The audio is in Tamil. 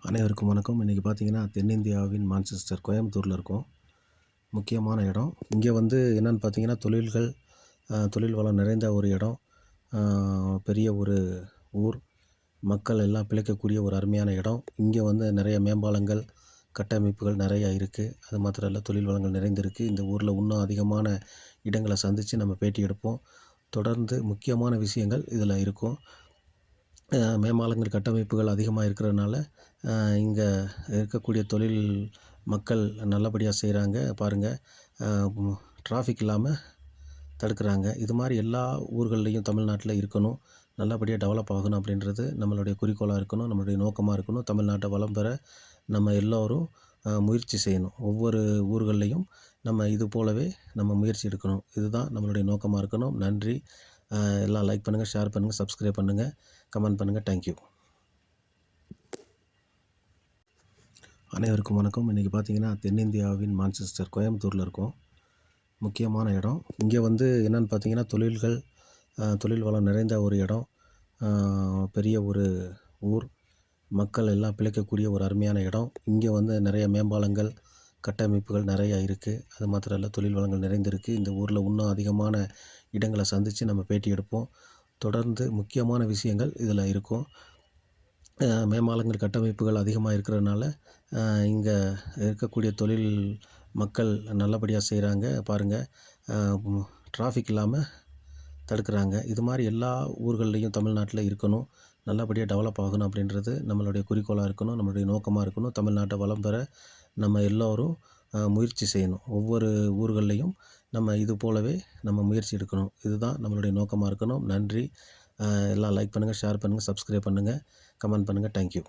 அனைவருக்கும் வணக்கம். இன்றைக்கி பார்த்தீங்கன்னா, தென்னிந்தியாவின் மான்செஸ்டர் கோயம்புத்தூரில் இருக்கோம். முக்கியமான இடம். இங்கே வந்து என்னென்னு பார்த்தீங்கன்னா, தொழில் வளம் நிறைந்த ஒரு இடம். பெரிய ஒரு ஊர். மக்கள் எல்லாம் பிழைக்கக்கூடிய ஒரு அருமையான இடம். இங்கே வந்து நிறைய மேம்பாலங்கள், கட்டமைப்புகள் நிறையா இருக்குது. அது மாத்திரம் இல்லை, தொழில் வளங்கள் நிறைந்திருக்கு. இந்த ஊரில் இன்னும் அதிகமான இடங்களை சந்தித்து நம்ம பேட்டி எடுப்போம். தொடர்ந்து முக்கியமான விஷயங்கள் இதில் இருக்கும். மேம்பாலங்கள், கட்டமைப்புகள் அதிகமாக இருக்கிறதுனால இங்கே இருக்கக்கூடிய தொழில் மக்கள் நல்லபடியாக செய்கிறாங்க. பாருங்கள், டிராஃபிக் இல்லாமல் தடுக்கிறாங்க. இது மாதிரி எல்லா ஊர்கள்லேயும் தமிழ்நாட்டில் இருக்கணும். நல்லபடியாக டெவலப் ஆகணும் அப்படின்றது நம்மளுடைய குறிக்கோளாக இருக்கணும், நம்மளுடைய நோக்கமாக இருக்கணும். தமிழ்நாட்டை வளம் பெற நம்ம எல்லோரும் முயற்சி செய்யணும். ஒவ்வொரு ஊர்கள்லேயும் நம்ம இது போலவே நம்ம முயற்சி எடுக்கணும். இதுதான் நம்மளுடைய நோக்கமாக இருக்கணும். நன்றி. எல்லாம் லைக் பண்ணுங்கள், ஷேர் பண்ணுங்கள், சப்ஸ்கிரைப் பண்ணுங்கள், கமெண்ட் பண்ணுங்கள். தேங்க்யூ. அனைவருக்கும் வணக்கம். இன்றைக்கி பார்த்தீங்கன்னா, தென்னிந்தியாவின் மான்செஸ்டர் கோயம்புத்தூரில் இருக்கோம். முக்கியமான இடம். இங்கே வந்து என்னென்னு பார்த்தீங்கன்னா, தொழில் வளம் நிறைந்த ஒரு இடம். பெரிய ஒரு ஊர். மக்கள் எல்லாம் பிழைக்கக்கூடிய ஒரு அருமையான இடம். இங்கே வந்து நிறைய மேம்பாலங்கள், கட்டமைப்புகள் நிறையா இருக்குது. அது மாத்திரம் இல்லை, தொழில் வளங்கள் நிறைந்திருக்கு. இந்த ஊரில் இன்னும் அதிகமான இடங்களை சந்தித்து நம்ம பேட்டி எடுப்போம். தொடர்ந்து முக்கியமான விஷயங்கள் இதில் இருக்கும். மேம்பாலங்கள், கட்டமைப்புகள் அதிகமாக இருக்கிறதுனால இங்கே இருக்கக்கூடிய தொழில் மக்கள் நல்லபடியாக செய்கிறாங்க. பாருங்கள், டிராஃபிக் இல்லாமல் தடுக்கிறாங்க. இது மாதிரி எல்லா ஊர்கள்லேயும் தமிழ்நாட்டில் இருக்கணும். நல்லபடியாக டெவலப் ஆகணும் அப்படின்றது நம்மளுடைய குறிக்கோளாக இருக்கணும், நம்மளுடைய நோக்கமாக இருக்கணும். தமிழ்நாட்டை வளம் பெற நம்ம எல்லோரும் முயற்சி செய்யணும். ஒவ்வொரு ஊர்கள்லேயும் நம்ம இது போலவே நம்ம முயற்சி எடுக்கணும். இதுதான் நம்மளுடைய நோக்கமாக இருக்கணும். நன்றி. எல்லாம் லைக் பண்ணுங்கள், ஷேர் பண்ணுங்கள், சப்ஸ்கிரைப் பண்ணுங்கள், கமெண்ட் பண்ணுங்கள். தேங்க்யூ.